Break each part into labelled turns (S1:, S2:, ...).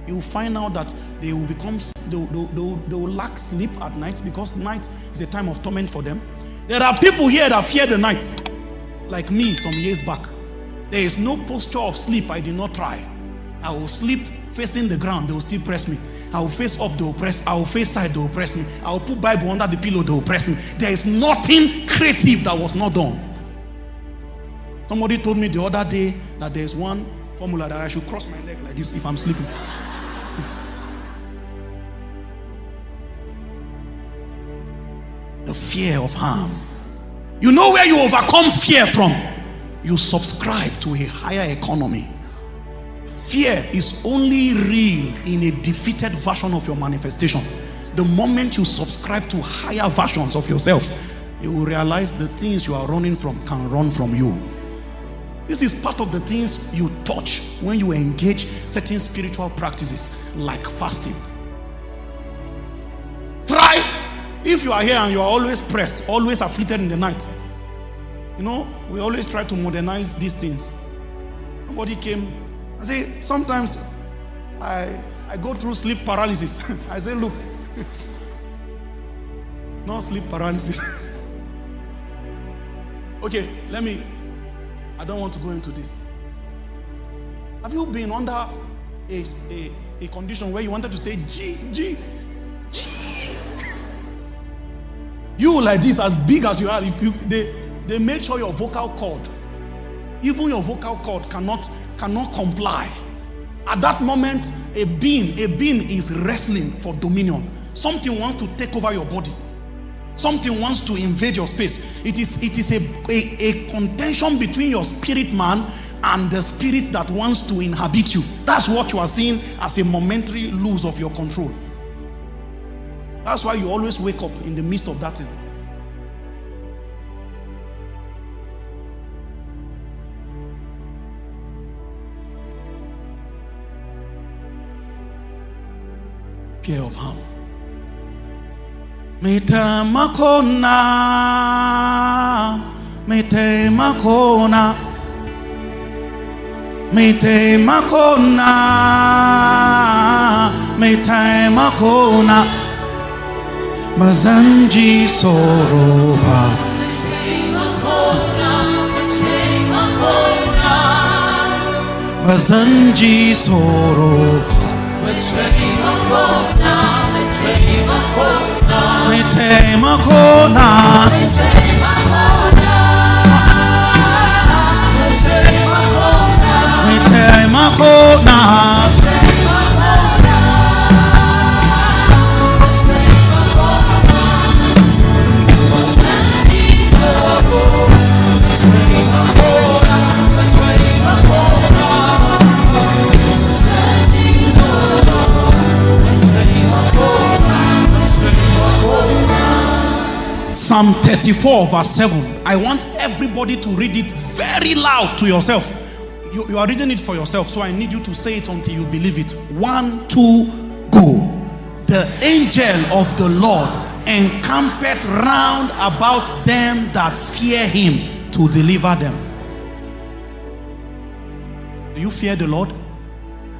S1: you will find out that they will lack sleep at night, because night is a time of torment for them. There are people here that fear the night, like me some years back. There is no posture of sleep I did not try. I will sleep facing the ground, they will still press me. I will face up, they will press me. I will face side, they will press me. I will put Bible under the pillow, they will press me. There is nothing creative that was not done. Somebody told me the other day that there is one formula that I should cross my leg like this if I'm sleeping. The fear of harm. You know where you overcome fear from? You subscribe to a higher economy. Fear is only real in a defeated version of your manifestation. The moment you subscribe to higher versions of yourself, you will realize the things you are running from can run from you. This is part of the things you touch when you engage certain spiritual practices like fasting. Try. If you are here and you are always pressed, always afflicted in the night, you know, we always try to modernize these things. Somebody came, I say, sometimes I go through sleep paralysis. I say, look, no sleep paralysis. Okay, I don't want to go into this. Have you been under a condition where you wanted to say G? You like this, as big as you are, they make sure your vocal cord, even your vocal cord cannot comply. At that moment, a being is wrestling for dominion. Something wants to take over your body. Something wants to invade your space. It is a contention between your spirit man and the spirit that wants to inhabit you. That's what you are seeing as a momentary lose of your control. That's why you always wake up in the midst of that thing. Fear of harm. Mete makona, mete makona, mete makona, mete makona. Mazanji soroba, Mazanji soroba, Mete makona, Mete makona. Psalm 34 verse 7. I want everybody to read it very loud to yourself. You are reading it for yourself, so I need you to say it until you believe it. 1, 2, go. The angel of the Lord encampeth round about them that fear him to deliver them. Do you fear the Lord?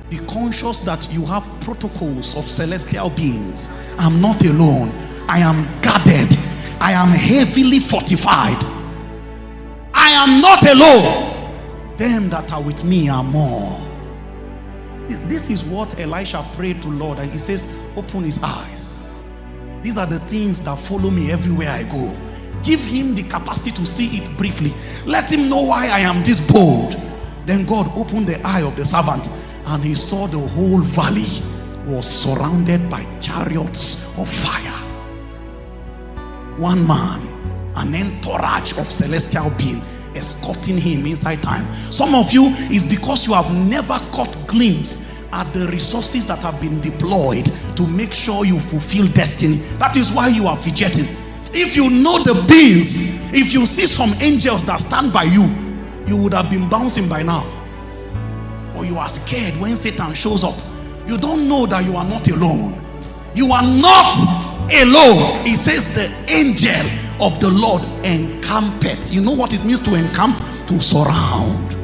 S1: Be conscious that you have protocols of celestial beings. I'm not alone. I am guarded. I am heavily fortified. I am not alone. Them that are with me are more. This is what Elisha prayed to Lord, and he says, open his eyes. These are the things that follow me everywhere I go. Give him the capacity to see it briefly. Let him know why I am this bold. Then God opened the eye of the servant, and he saw the whole valley was surrounded by chariots of fire. One man, an entourage of celestial being escorting him inside time. Some of you is because you have never caught glimpse at the resources that have been deployed to make sure you fulfill destiny. That is why you are fidgeting. If you know the beings, if you see some angels that stand by you, you would have been bouncing by now. Or you are scared when Satan shows up. You don't know that you are not alone. You are not alone. He says the angel of the Lord encampeth. You know what it means to encamp? To surround.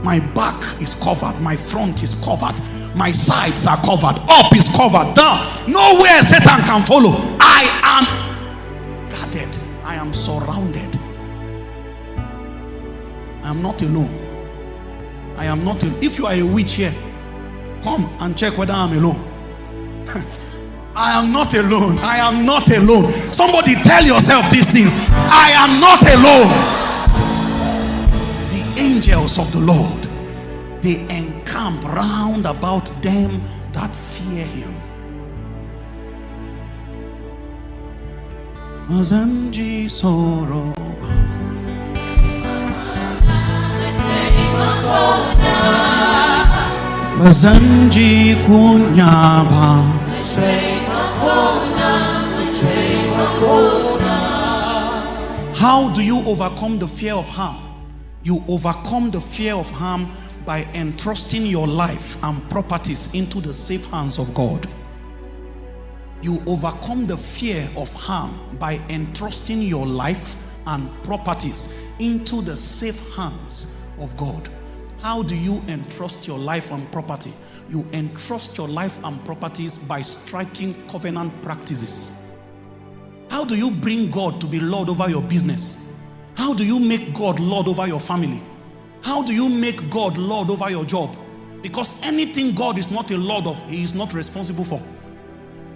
S1: My back is covered. My front is covered. My sides are covered. Up is covered. Down. Nowhere Satan can follow. I am guarded. I am surrounded. I am not alone. I am not alone. If you are a witch here, come and check whether I am alone. I am not alone. I am not alone. Somebody tell yourself these things. I am not alone. The angels of the Lord, they encamp round about them that fear him. Mazanji sorrow. Mazanji kunyaba. How do you overcome the fear of harm? You overcome the fear of harm by entrusting your life and properties into the safe hands of God. You overcome the fear of harm by entrusting your life and properties into the safe hands of God. How do you entrust your life and property? You entrust your life and properties by striking covenant practices. How do you bring God to be Lord over your business? How do you make God Lord over your family? How do you make God Lord over your job? Because anything God is not a Lord of, he is not responsible for.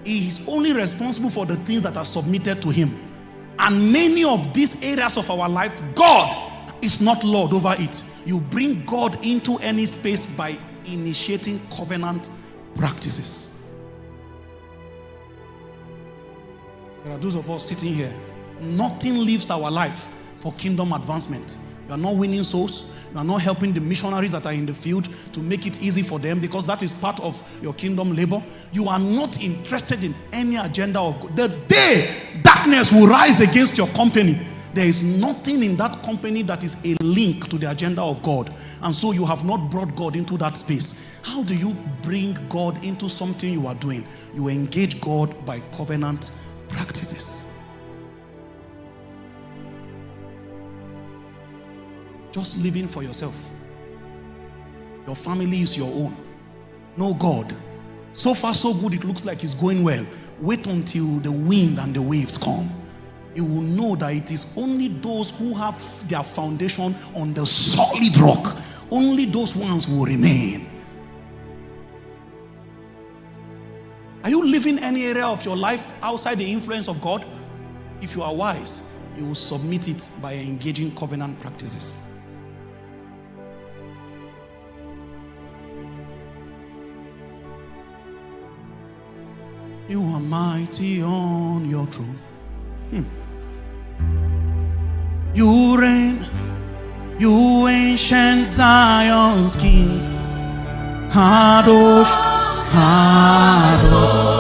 S1: He is only responsible for the things that are submitted to him. And many of these areas of our life, God is not Lord over it. You bring God into any space by initiating covenant practices. There are those of us sitting here, nothing leaves our life for kingdom advancement. You are not winning souls. You are not helping the missionaries that are in the field to make it easy for them, because that is part of your kingdom labor. You are not interested in any agenda of God. The day darkness will rise against your company, there is nothing in that company that is a link to the agenda of God. And so you have not brought God into that space. How do you bring God into something you are doing? You engage God by covenant practices. Just living for yourself. Your family is your own. No God. So far so good, it looks like it's going well. Wait until the wind and the waves come. You will know that it is only those who have their foundation on the solid rock. Only those ones will remain. Are you living any area of your life outside the influence of God? If you are wise, you will submit it by engaging covenant practices. You are mighty on your throne. You reign, you ancient Zion's King. Kadosh, Kadosh.